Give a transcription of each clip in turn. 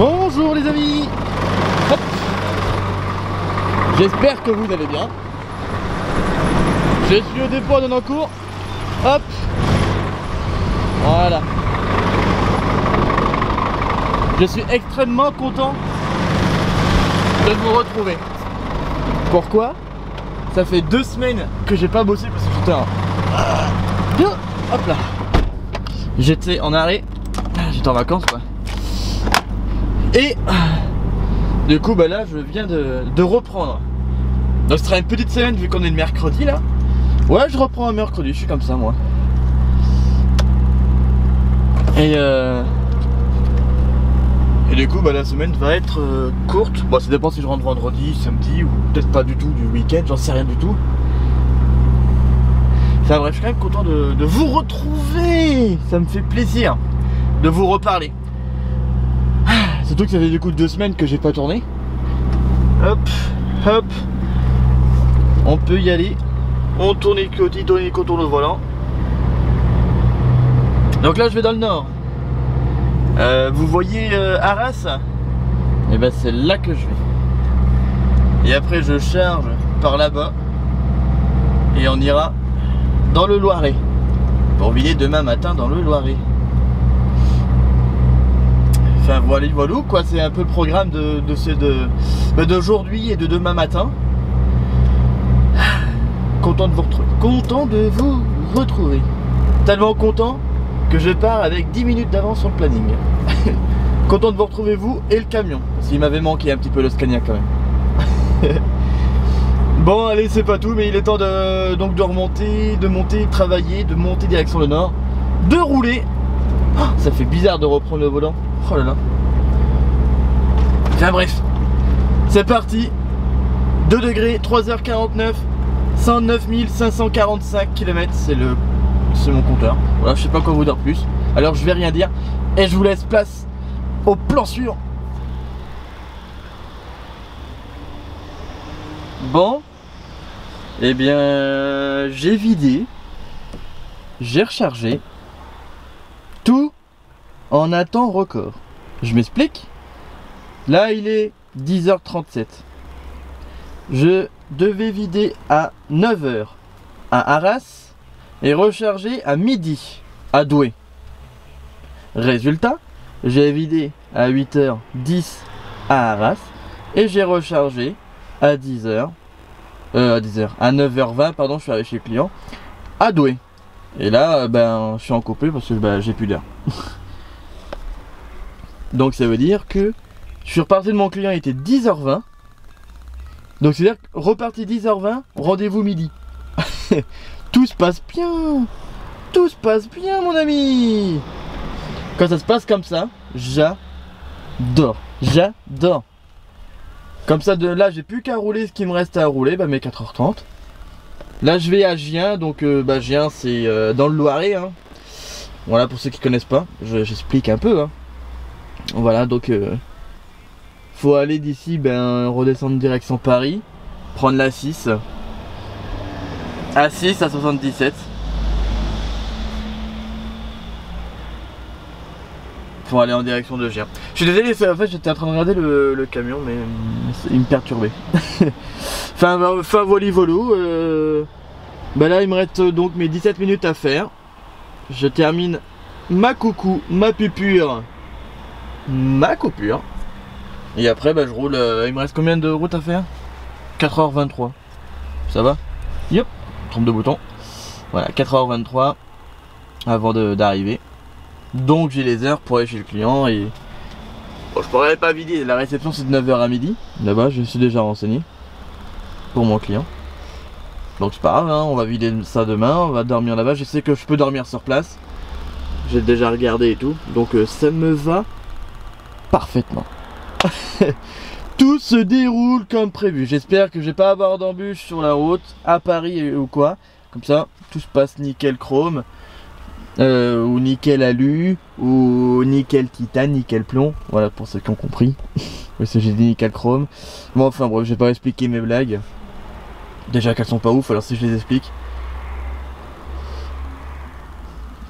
Bonjour les amis. Hop. J'espère que vous allez bien. Je suis au dépôt de Nonancourt. Hop. Voilà. Je suis extrêmement content de vous retrouver. Pourquoi? Ça fait 2 semaines que j'ai pas bossé parce que j'étais hop là. J'étais en arrêt. J'étais en vacances quoi. Et du coup bah là je viens de reprendre. Donc ce sera une petite semaine vu qu'on est le mercredi là. Ouais, je reprends un mercredi, je suis comme ça moi. Et du coup bah la semaine va être courte. Bon ça dépend si je rentre vendredi, samedi ou peut-être pas du tout du week-end, j'en sais rien du tout. Enfin bref, je suis quand même content de vous retrouver. Ça me fait plaisir de vous reparler. Surtout que ça fait du coup 2 semaines que j'ai pas tourné. Hop, hop. On peut y aller. On tourne les côtés, qu'on tourne au volant. Donc là je vais dans le nord. Vous voyez Arras? Et ben c'est là que je vais. Et après je charge par là-bas. Et on ira dans le Loiret. Pour vider demain matin dans le Loiret. Enfin voilà quoi, c'est un peu le programme d'aujourd'hui et de demain matin. Content de vous retrouver. Content de vous retrouver. Tellement content que je pars avec 10 minutes d'avance sur le planning. Content de vous retrouver vous et le camion. Parce qu'il m'avait manqué un petit peu le Scania quand même. Bon allez c'est pas tout mais il est temps donc de remonter, de monter, travailler, de monter direction le nord, de rouler. Oh, ça fait bizarre de reprendre le volant. Oh là là. Enfin bref. C'est parti. 2 degrés, 3h49, 109 545 km, c'est mon compteur. Voilà, je sais pas quoi vous dire plus. Alors je vais rien dire et je vous laisse place au plan suivant. Bon. Eh bien, j'ai vidé, j'ai rechargé, tout en un temps record. Je m'explique. Là, il est 10h37. Je devais vider à 9h à Arras et recharger à midi à Douai. Résultat, j'ai vidé à 8h10 à Arras et j'ai rechargé à 10h. À 9h20 pardon, je suis arrivé chez le client à Douai. Et là ben je suis en coupé parce que j'ai plus d'air. Donc ça veut dire que je suis reparti de mon client, il était 10h20. Donc c'est à dire reparti 10h20, rendez-vous midi. Tout se passe bien. Tout se passe bien mon ami. Quand ça se passe comme ça, j'adore. J'adore. Comme ça de là j'ai plus qu'à rouler ce qui me reste à rouler, mes 4h30. Là je vais à Gien, donc Gien c'est dans le Loiret hein. Voilà pour ceux qui connaissent pas, j'explique un peu hein. Voilà donc faut aller d'ici, redescendre direction Paris, prendre la 6. A6 à 77. Pour aller en direction de Gien. Je suis désolé, en fait j'étais en train de regarder le camion mais il me perturbait. Enfin volo. Là il me reste donc mes 17 minutes à faire. Je termine ma coucou, ma pupure, ma coupure. Et après je roule, il me reste combien de route à faire? 4h23. Ça va? Yep, trompe de bouton. Voilà, 4h23 avant d'arriver. Donc j'ai les heures pour aller chez le client et bon, je pourrais pas vider, la réception c'est de 9h à midi. Là-bas je suis déjà renseigné pour mon client. Donc c'est pas grave hein, on va vider ça demain, on va dormir là-bas. Je sais que je peux dormir sur place. J'ai déjà regardé et tout. Donc ça me va parfaitement. Tout se déroule comme prévu. J'espère que je vais pas avoir d'embûches sur la route à Paris ou quoi. Comme ça tout se passe nickel chrome. Ou nickel alu, ou nickel titane, nickel plomb, voilà pour ceux qui ont compris. Parce que j'ai dit nickel chrome. Bon enfin bref, je vais pas expliquer mes blagues. Déjà qu'elles sont pas ouf, alors si je les explique.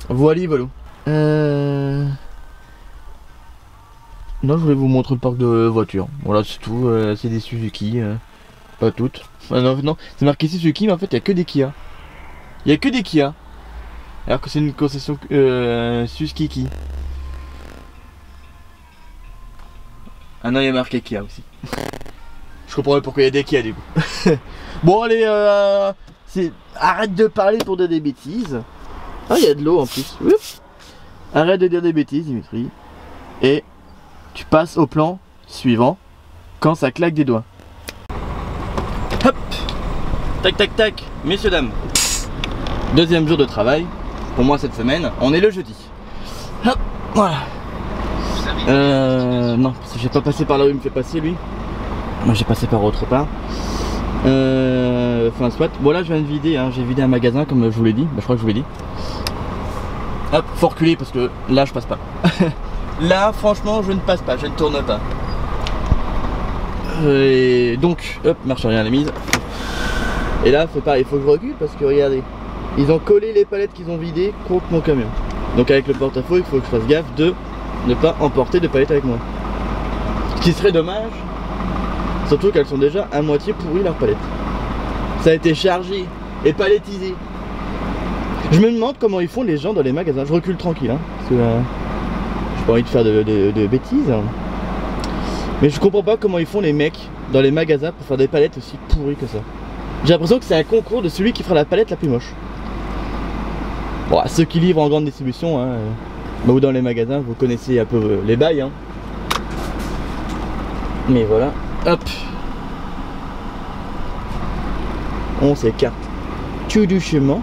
Voilà. Non, je voulais vous montrer le parc de voitures. Voilà, c'est tout. C'est des Suzuki. Pas toutes. Ah, non, non. C'est marqué Suzuki, mais en fait, il n'y a que des Kia. Il n'y a que des Kia. Alors que c'est une concession Suzuki. Ah non, il y a marqué Kia aussi. Je comprends pourquoi il y a des Kia du coup. Bon, allez, arrête de parler pour dire des bêtises. Ah, il y a de l'eau en plus. Ouf. Arrête de dire des bêtises, Dimitri. Et tu passes au plan suivant quand ça claque des doigts. Hop. Tac, tac, tac. Messieurs, dames. Deuxième jour de travail. Pour moi cette semaine. On est le jeudi. Hop. Voilà. Non, parce que j'ai pas passé par là où il me fait passer lui. Moi j'ai passé par autre part. Enfin soit. Bon là je viens de vider, hein. J'ai vidé un magasin comme je vous l'ai dit. Bah, je crois que je vous l'ai dit. Hop, faut reculer parce que là je passe pas. Là franchement je ne passe pas, je ne tourne pas. Et donc, hop, marche arrière la mise. Et là c'est pareil, il faut que je recule parce que regardez. Ils ont collé les palettes qu'ils ont vidées contre mon camion. Donc avec le porte-à-faux il faut que je fasse gaffe de ne pas emporter de palettes avec moi. Ce qui serait dommage. Surtout qu'elles sont déjà à moitié pourries leurs palettes. Ça a été chargé et palettisé. Je me demande comment ils font les gens dans les magasins. Je recule tranquille hein, parce que j'ai pas envie de faire de bêtises. Mais je comprends pas comment ils font les mecs dans les magasins pour faire des palettes aussi pourries que ça. J'ai l'impression que c'est un concours de celui qui fera la palette la plus moche. Bon, ceux qui livrent en grande distribution hein, ou dans les magasins, vous connaissez un peu les bails hein. Mais voilà. Hop, on s'écarte tout doucement.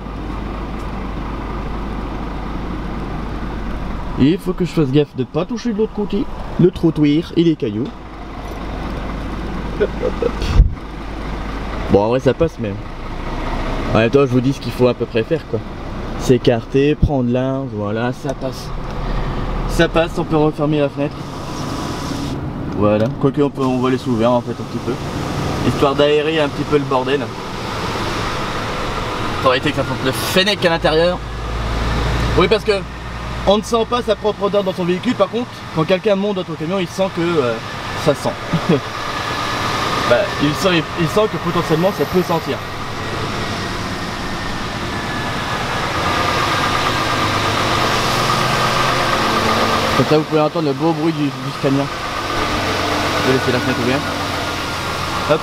Et il faut que je fasse gaffe de ne pas toucher de l'autre côté le trottoir et les cailloux. Hop, hop, hop. Bon en vrai ça passe mais en même temps je vous dis ce qu'il faut à peu près faire quoi. S'écarter, prendre l'un, voilà ça passe. Ça passe, on peut refermer la fenêtre. Voilà, quoique on va les ouvrir en fait un petit peu. Histoire d'aérer un petit peu le bordel. Ça aurait été que ça fasse le fennec à l'intérieur. Oui parce que on ne sent pas sa propre odeur dans son véhicule, par contre quand quelqu'un monte dans ton camion il sent que ça sent. Bah, il sent que potentiellement ça peut sentir. Comme ça vous pouvez entendre le beau bruit du camion. Je vais laisser la fenêtre ouverte. Hop.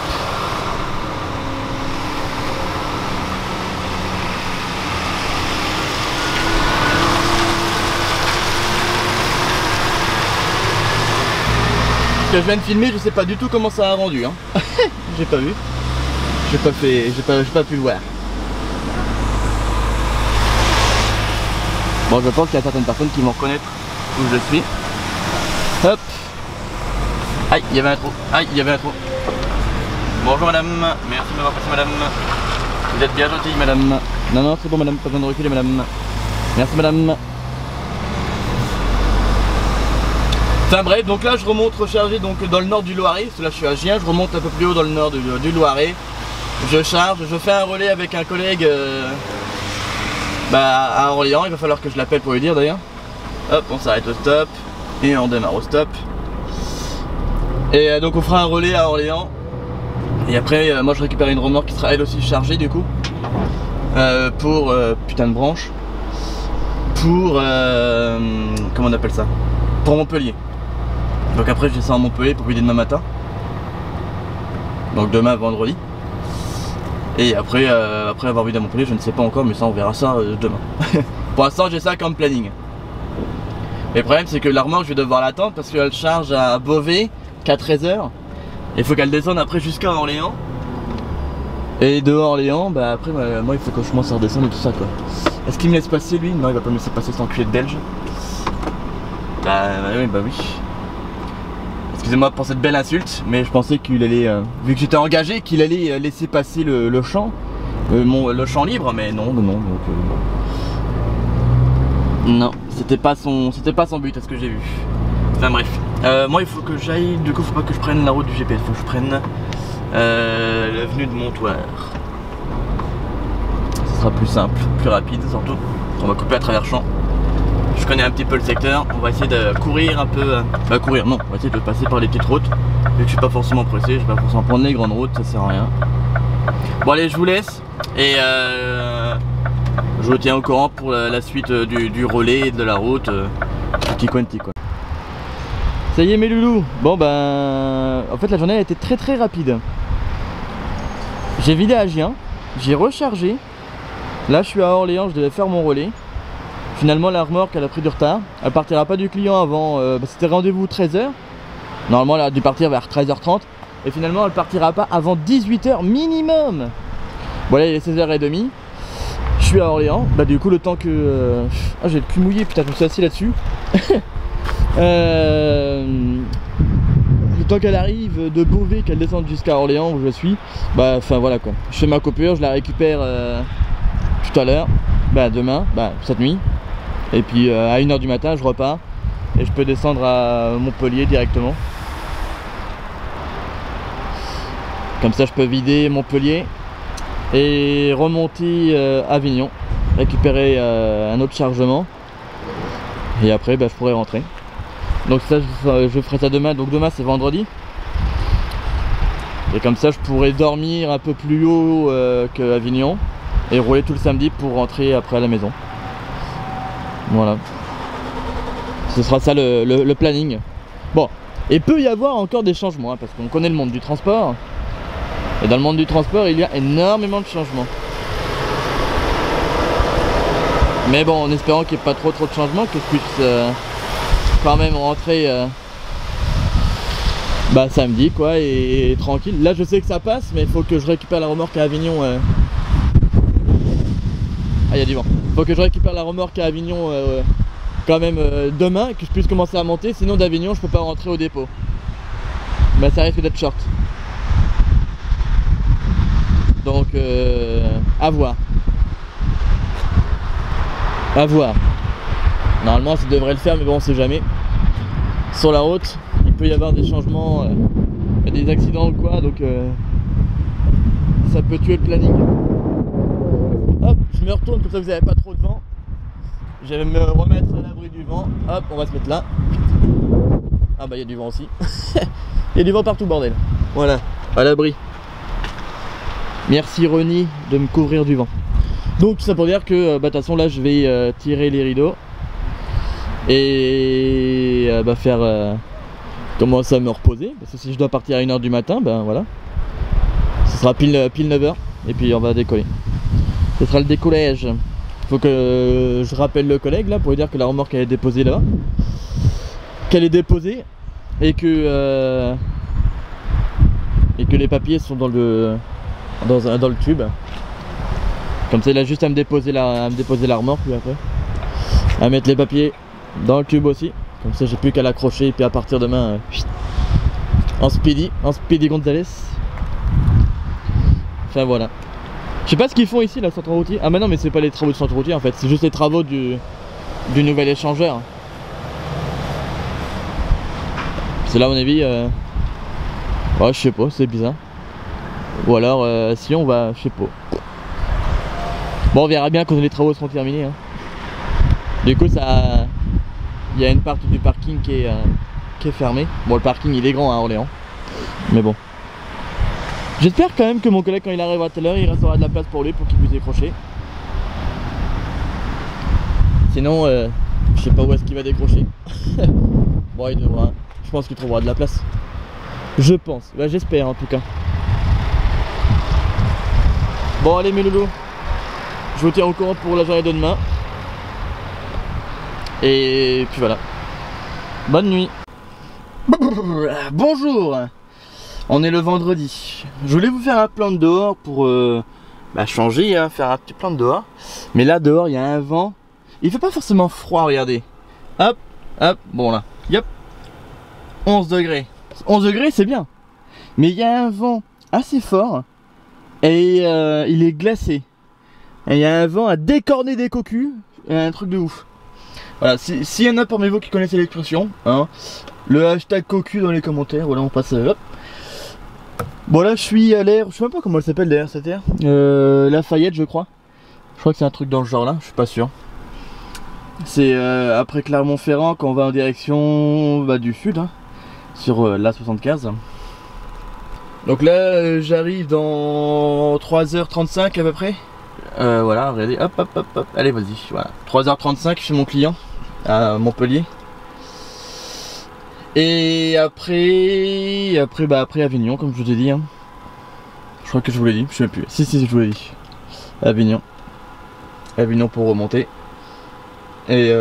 Ce que je viens de filmer, je sais pas du tout comment ça a rendu. Hein. J'ai pas vu. J'ai pas pu le voir. Bon, je pense qu'il y a certaines personnes qui vont reconnaître où je suis. Hop. Aïe, il y avait un trou. Aïe, il y avait un trou. Bonjour madame, merci de m'avoir passé madame. Vous êtes bien gentille madame. Non, non, c'est bon madame, pas besoin de reculer madame. Merci madame. Enfin bref, donc là je remonte recharger donc dans le nord du Loiret, parce que là je suis à Gien, je remonte un peu plus haut dans le nord du Loiret. Je charge, je fais un relais avec un collègue à Orléans, il va falloir que je l'appelle pour lui dire d'ailleurs. Hop, on s'arrête au stop et on démarre au stop. Et donc on fera un relais à Orléans. Et après moi je récupère une remorque qui sera elle aussi chargée du coup. Pour putain de branche. Pour comment on appelle ça? Pour Montpellier. Donc après je descends à Montpellier pour vider demain matin. Donc demain vendredi. Et après, après avoir vidé à Montpellier, je ne sais pas encore, mais ça on verra ça demain. Pour l'instant j'ai ça comme planning. Mais le problème c'est que la remorque je vais devoir l'attendre parce qu'elle charge à Beauvais qu'à 13h. Il faut qu'elle descende après jusqu'à Orléans. Et de Orléans, bah après moi il faut que je commence à redescendre et tout ça quoi. Est-ce qu'il me laisse passer lui? Non, il va pas me laisser passer, cet enculé de belge. Bah oui. Excusez-moi pour cette belle insulte, mais je pensais qu'il allait, vu que j'étais engagé, qu'il allait laisser passer le champ, le champ libre, mais non, donc non, c'était pas son but, à ce que j'ai vu. Enfin bref, moi il faut que j'aille, du coup faut pas que je prenne la route du GPS, faut que je prenne l'avenue de Montoire. Ce sera plus simple, plus rapide surtout. On va couper à travers champ. je connais un petit peu le secteur. On va essayer de courir un peu, courir non, on va essayer de passer par les petites routes. Vu que je suis pas forcément pressé, je vais pas forcément prendre les grandes routes, ça sert à rien. Bon allez, je vous laisse et je vous tiens au courant pour la suite du relais et de la route, petit quanti quoi. Ça y est mes loulous, bon ben en fait la journée a été très rapide. J'ai vidé Agen, j'ai rechargé. Là je suis à Orléans, je devais faire mon relais. Finalement la remorque elle a pris du retard. Elle partira pas du client avant, c'était rendez-vous 13 h. Normalement elle a dû partir vers 13 h 30. Et finalement elle partira pas avant 18 h minimum. Bon là il est 16 h 30. Je suis à Orléans. Bah du coup le temps que... Ah j'ai le cul mouillé, putain je me suis assis là-dessus. Le temps qu'elle arrive de Beauvais, qu'elle descende jusqu'à Orléans où je suis, bah enfin voilà quoi. Je fais ma coupure, je la récupère tout à l'heure, bah demain, bah cette nuit. Et puis à 1 h du matin je repars et je peux descendre à Montpellier directement. Comme ça je peux vider Montpellier et remonter Avignon, récupérer un autre chargement. Et après bah, je pourrai rentrer. Donc ça je ferai ça demain, donc demain c'est vendredi. Et comme ça je pourrai dormir un peu plus haut que Avignon et rouler tout le samedi pour rentrer après à la maison. Voilà. Ce sera ça le planning. Bon, et peut y avoir encore des changements hein, parce qu'on connaît le monde du transport. Et dans le monde du transport il y a énormément de changements. Mais bon, en espérant qu'il n'y ait pas trop de changements, que je puisse quand même rentrer bah, samedi quoi et tranquille. Là je sais que ça passe, mais il faut que je récupère la remorque à Avignon. Ah il y a du vent. Faut que je récupère la remorque à Avignon quand même demain, que je puisse commencer à monter. Sinon d'Avignon je peux pas rentrer au dépôt. Bah ça risque d'être short. Donc à voir. À voir. Normalement ça devrait le faire mais bon on sait jamais. Sur la route il peut y avoir des changements, des accidents ou quoi, donc ça peut tuer le planning. Hop, je me retourne comme ça vous n'avez pas trop de vent. Je vais me remettre à l'abri du vent. Hop, on va se mettre là. Ah bah il y a du vent aussi. Il y a du vent partout bordel. Voilà, à l'abri. Merci Ronnie de me couvrir du vent. Donc tout ça pour dire que bah, de toute façon là je vais tirer les rideaux et faire commencer à me reposer parce que si je dois partir à 1 h du matin, ben voilà, ce sera pile 9 h et puis on va décoller. Ce sera le décollage. Faut que je rappelle le collègue là pour lui dire que la remorque elle est déposée là-bas, qu'elle est déposée et que les papiers sont dans le tube. Comme ça il a juste à me déposer la remorque puis après à mettre les papiers dans le tube aussi. Comme ça j'ai plus qu'à l'accrocher et puis à partir demain en speedy Gonzalez. Enfin voilà. Je sais pas ce qu'ils font ici la centre routier. Ah mais non mais c'est pas les travaux du centre routier en fait, c'est juste les travaux du nouvel échangeur. C'est là à mon avis ouais je sais pas, c'est bizarre. Ou alors si on va, je sais pas. Bon on verra bien quand les travaux seront terminés hein. Du coup ça, il y a une partie du parking qui est fermée. Bon le parking il est grand à Orléans, mais bon. J'espère quand même que mon collègue quand il arrivera tout à l'heure il restera de la place pour lui pour qu'il puisse décrocher. Sinon je sais pas où est-ce qu'il va décrocher. Bon il devra, je pense qu'il trouvera de la place. Je pense, bah, j'espère en tout cas. Bon allez mes loulous, je vous tiens au courant pour la journée de demain. Et puis voilà. Bonne nuit. Bonjour. On est le vendredi. Je voulais vous faire un plan de dehors pour changer, hein, faire un petit plan de dehors. Mais là dehors il y a un vent. Il fait pas forcément froid, regardez. Hop, hop, bon là. Yep. 11 degrés. 11 degrés c'est bien. Mais il y a un vent assez fort. Et il est glacé. Et il y a un vent à décorner des cocus. Un truc de ouf. Voilà, s'il y en a parmi vous qui connaissez l'expression, hein, le hashtag cocu dans les commentaires, voilà on passe hop. Bon là je suis à l'air, je sais même pas comment elle s'appelle d'ailleurs cette aire, Lafayette je crois. Je crois que c'est un truc dans le genre là, je suis pas sûr. C'est après Clermont-Ferrand quand on va en direction du sud, hein, sur l'A75. Donc là j'arrive dans 3h35 à peu près. Voilà, regardez, hop hop hop hop, allez vas-y, voilà. 3h35 chez mon client à Montpellier. Et après Avignon, comme je vous ai dit, hein. Je crois que je vous l'ai dit, je sais plus. Si je vous l'ai dit. Avignon pour remonter. Et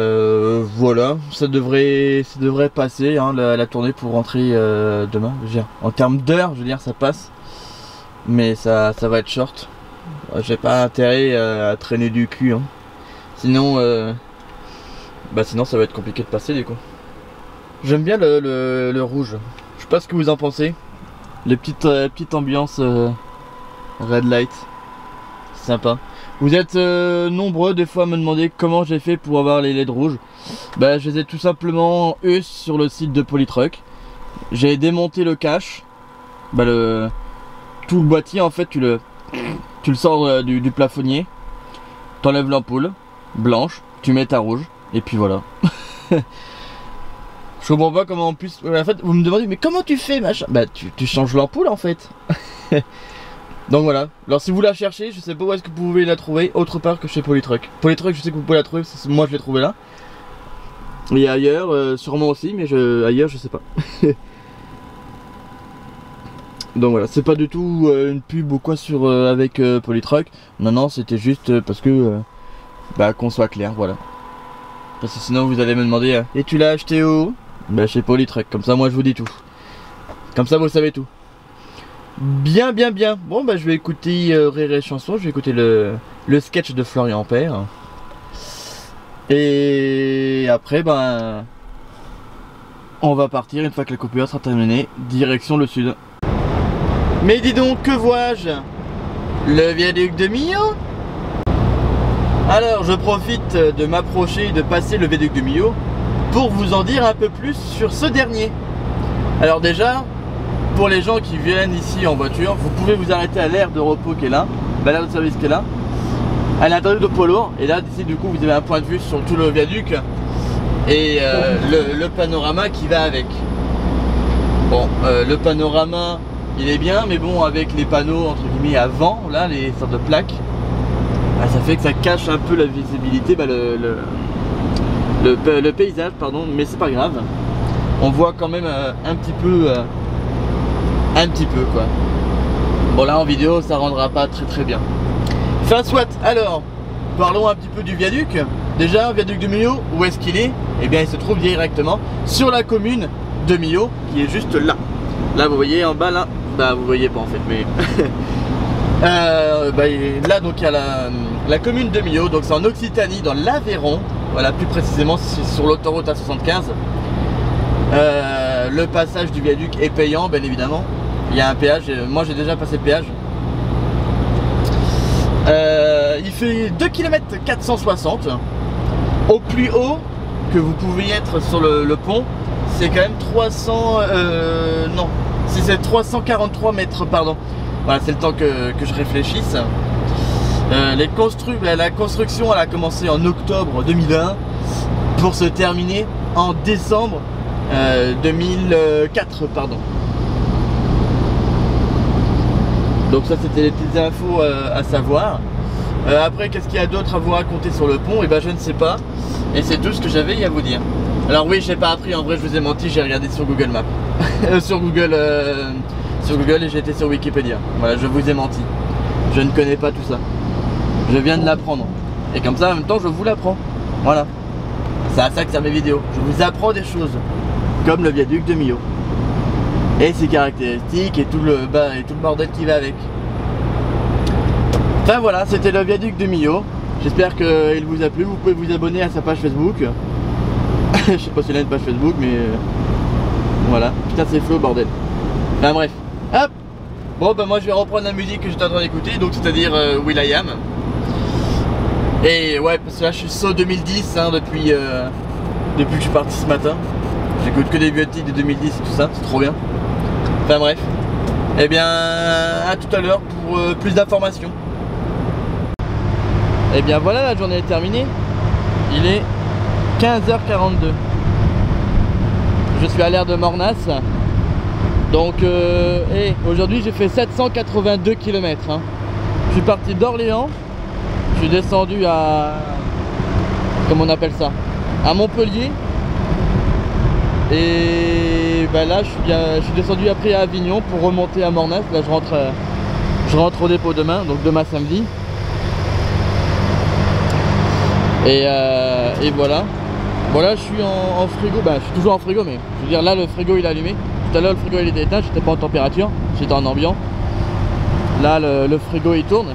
voilà, ça devrait passer, hein, la tournée pour rentrer demain. Je veux dire, en termes d'heures, je veux dire, ça passe. Mais ça va être short. J'ai pas intérêt à traîner du cul, hein. Sinon sinon ça va être compliqué de passer du coup. J'aime bien le rouge. Je sais pas ce que vous en pensez. Les petites ambiances red light. C'est sympa. Vous êtes nombreux des fois à me demander comment j'ai fait pour avoir les LED rouges. Je les ai tout simplement eu sur le site de Polytruck. J'ai démonté le cache. Tout le boîtier en fait tu le sors du plafonnier. T'enlèves l'ampoule blanche, tu mets ta rouge et puis voilà. Je comprends pas comment en plus. En fait, vous me demandez, mais comment tu fais, machin? Tu changes l'ampoule en fait. Donc voilà. Alors, si vous la cherchez, je sais pas où est-ce que vous pouvez la trouver, autre part que chez Polytruck. Polytruck, je sais que vous pouvez la trouver, parce que moi je l'ai trouvé là. Et ailleurs, sûrement aussi, mais ailleurs, je sais pas. Donc voilà, c'est pas du tout une pub ou quoi avec Polytruck. Non, c'était juste parce que qu'on soit clair, voilà. Parce que sinon vous allez me demander, et tu l'as acheté où? Chez Polytruck, comme ça moi je vous dis tout. Comme ça vous savez tout. Bien. Bon je vais écouter Rire et Chanson, je vais écouter le sketch de Florian Père. Et après on va partir une fois que la coupure sera terminée, direction le sud. Mais dis donc, que vois-je? Le viaduc de Millau? Alors je profite de m'approcher, de passer le viaduc de Millau pour vous en dire un peu plus sur ce dernier. Alors déjà, pour les gens qui viennent ici en voiture, vous pouvez vous arrêter à l'aire de repos qui est là, l'aire de service qui est là, à l'intérieur de Polo, et là d'ici du coup vous avez un point de vue sur tout le viaduc et le panorama qui va avec. Bon, le panorama il est bien, mais bon, avec les panneaux entre guillemets avant, là, les sortes de plaques, ça fait que ça cache un peu la visibilité, le paysage, pardon, mais c'est pas grave. On voit quand même un petit peu quoi. Bon là en vidéo ça rendra pas très bien. Enfin soit, alors parlons un petit peu du viaduc. Déjà, viaduc de Millau, où est-ce qu'il est? Eh bien il se trouve directement sur la commune de Millau, qui est juste là. Là vous voyez en bas là, vous voyez pas en fait, mais là donc il y a la commune de Millau, donc c'est en Occitanie, dans l'Aveyron. Voilà, plus précisément c'est sur l'autoroute A75. Le passage du viaduc est payant, bien évidemment. Il y a un péage, moi j'ai déjà passé le péage. Il fait 2 km 460. Au plus haut que vous pouvez être sur le pont, c'est quand même 343 mètres, pardon. Voilà, c'est le temps que je réfléchisse. La construction elle a commencé en octobre 2001 pour se terminer en décembre 2004, pardon. Donc ça c'était les petites infos à savoir. Après qu'est-ce qu'il y a d'autre à vous raconter sur le pont? Et je ne sais pas. Et c'est tout ce que j'avais à vous dire. Alors oui, j'ai pas appris, en vrai je vous ai menti, j'ai regardé sur Google Maps. sur Google et j'ai été sur Wikipédia. Voilà, je vous ai menti. Je ne connais pas tout ça. Je viens de l'apprendre. Et comme ça en même temps je vous l'apprends. Voilà. C'est à ça que servent mes vidéos. Je vous apprends des choses. Comme le viaduc de Millau. Et ses caractéristiques et tout le bordel qui va avec. Enfin voilà, c'était le viaduc de Millau. J'espère qu'il vous a plu. Vous pouvez vous abonner à sa page Facebook. Je sais pas s'il a une page Facebook, mais voilà. Putain, c'est flou, bordel. Enfin bref. Hop. Bon, moi je vais reprendre la musique que j'étais en train d'écouter, donc c'est-à-dire will.i.am. Et ouais, parce que là je suis saut 2010 hein, depuis que je suis parti ce matin. J'écoute que des vieux titres de 2010 et tout ça, c'est trop bien. Enfin bref. Et bien, à tout à l'heure pour plus d'informations. Et bien voilà, la journée est terminée. Il est 15h42. Je suis à l'aire de Mornas. Donc aujourd'hui j'ai fait 782 km. Hein. Je suis parti d'Orléans. Je suis descendu à... comment on appelle ça? À Montpellier. Et ben là je suis descendu après à Avignon pour remonter à Mornas. Là je rentre au dépôt demain, donc demain samedi. Et voilà. Bon là je suis en frigo, ben je suis toujours en frigo, mais je veux dire là le frigo il est allumé. Tout à l'heure le frigo il était éteint, j'étais pas en température, j'étais en ambiant. Là le frigo il tourne.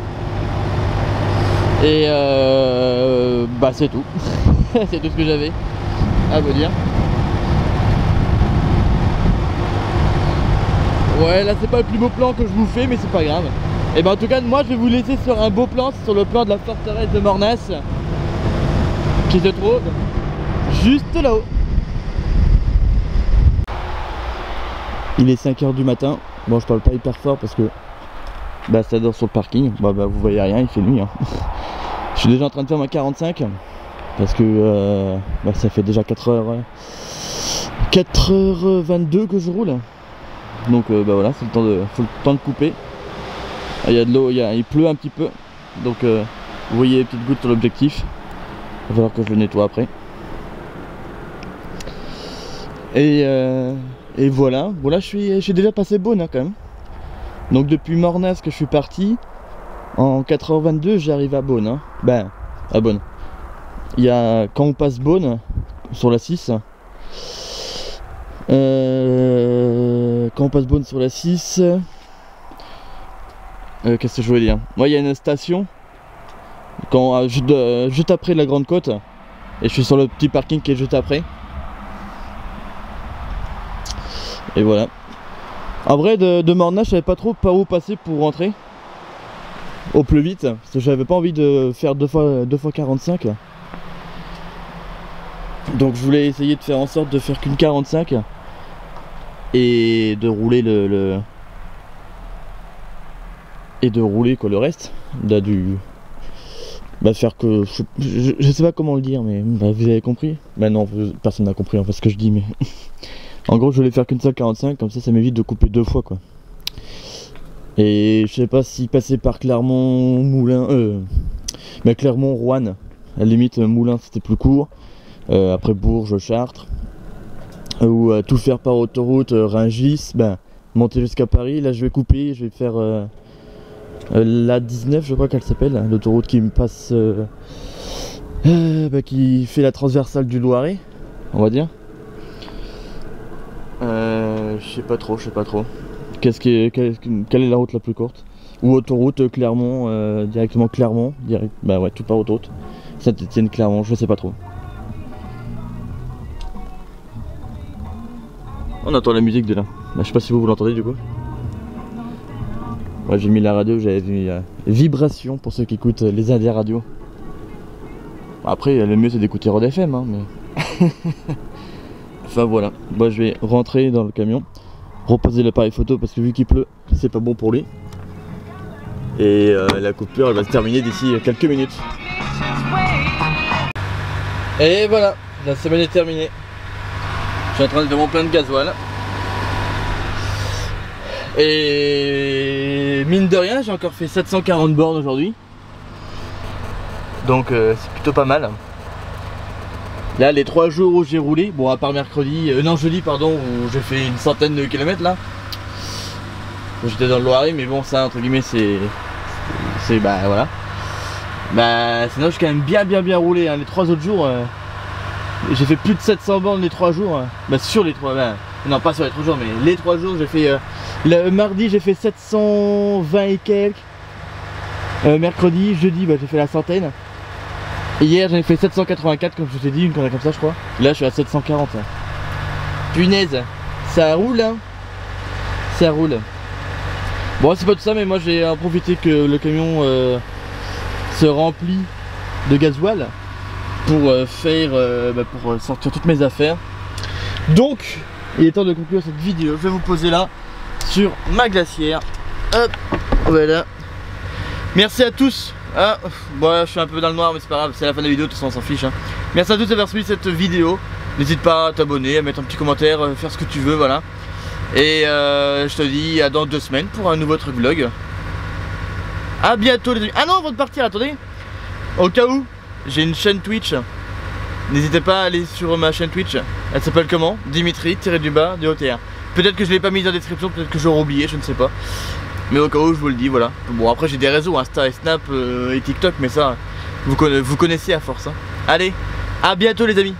Et bah c'est tout. C'est tout ce que j'avais à vous dire. Ouais là c'est pas le plus beau plan que je vous fais, mais c'est pas grave. Et ben en tout cas moi je vais vous laisser sur un beau plan, sur le plan de la forteresse de Mornas, qui se trouve juste là-haut. Il est 5 h du matin. Bon je parle pas hyper fort parce que bah ça dort sur le parking. Bah vous voyez rien, il fait nuit hein. Je suis déjà en train de faire ma 45 parce que bah, ça fait déjà 4h22 que je roule. Donc bah voilà, c'est le temps faut le temps de couper. Il y a de l'eau, il pleut un petit peu. Donc vous voyez les petites gouttes sur l'objectif. Il va falloir que je le nettoie après. Et voilà, bon là je suis déjà passé Beaune hein, quand même. Donc depuis Mornas que je suis parti, en 4h22 j'arrive à Beaune hein. Ben à Beaune. Il y a, quand on passe Beaune sur la 6, quand on passe Beaune sur la 6, qu'est-ce que je voulais dire? Moi il y a une station quand, juste après la Grande Côte, et je suis sur le petit parking qui est juste après. Et voilà. En vrai de Mornas je savais pas trop par où passer pour rentrer au plus vite, parce que j'avais pas envie de faire deux fois 45. Donc je voulais essayer de faire en sorte de faire qu'une 45 et de rouler et de rouler quoi le reste là, faire que je sais pas comment le dire, mais bah, vous avez compris. Bah non, personne n'a compris en fait ce que je dis, mais en gros je voulais faire qu'une seule 45, comme ça m'évite de couper deux fois quoi. Et je sais pas si passer par Clermont, Moulins, mais Clermont, Roanne, à la limite Moulins c'était plus court, après Bourges, Chartres, ou tout faire par autoroute, Rungis, ben monter jusqu'à Paris. Là je vais couper, je vais faire la 19 je crois qu'elle s'appelle, l'autoroute qui me passe, qui fait la transversale du Loiret, on va dire. Je sais pas trop. Quelle est la route la plus courte? Ou autoroute Clermont, directement Clermont, bah ouais, tout par autoroute. Saint-Étienne, Clermont, je sais pas trop. On entend la musique de là. Bah, je sais pas si vous l'entendez du coup. Ouais, j'ai mis la radio, j'avais mis vibration pour ceux qui écoutent les Indiens radio. Après, le mieux c'est d'écouter Rod FM, hein, mais. Enfin voilà, bah, je vais rentrer dans le camion, reposer l'appareil photo parce que vu qu'il pleut, c'est pas bon pour lui. Et la coupure elle va se terminer d'ici quelques minutes. Et voilà, la semaine est terminée. Je suis en train de faire mon plein de gasoil. Et mine de rien, j'ai encore fait 740 bornes aujourd'hui. Donc c'est plutôt pas mal. Là les 3 jours où j'ai roulé, bon à part mercredi, non jeudi pardon, où j'ai fait une centaine de kilomètres là. J'étais dans le Loiret, mais bon ça entre guillemets c'est bah voilà. Bah sinon je suis quand même bien roulé hein. Les 3 autres jours, j'ai fait plus de 700 bornes les 3 jours. Bah sur les 3, bah, non pas sur les 3 jours, mais les 3 jours j'ai fait, le mardi j'ai fait 720 et quelques. Mercredi, jeudi bah, j'ai fait la centaine. Hier j'en ai fait 784 comme je t'ai dit, une connerie comme ça je crois. Là je suis à 740 hein. Punaise, ça roule hein. Ça roule. Bon c'est pas tout ça, mais moi j'ai profité que le camion se remplit de gasoil pour pour sortir toutes mes affaires. Donc il est temps de conclure cette vidéo. Je vais vous poser là sur ma glacière. Hop, voilà. Merci à tous. Ah, bon, je suis un peu dans le noir, mais c'est pas grave, c'est la fin de la vidéo, de toute façon on s'en fiche hein. Merci à tous d'avoir suivi cette vidéo. N'hésite pas à t'abonner, à mettre un petit commentaire, faire ce que tu veux, voilà. Et je te dis à dans 2 semaines pour un nouveau truc vlog. A bientôt les amis. Ah non, avant de partir, attendez. Au cas où, j'ai une chaîne Twitch. N'hésitez pas à aller sur ma chaîne Twitch. Elle s'appelle comment? Dimitri-du-OTR. Peut-être que je l'ai pas mis dans la description, peut-être que j'aurais oublié, je ne sais pas. Mais au cas où, je vous le dis, voilà. Bon, après j'ai des réseaux, Insta et Snap et TikTok, mais ça, vous connaissez à force. Hein. Allez, à bientôt les amis.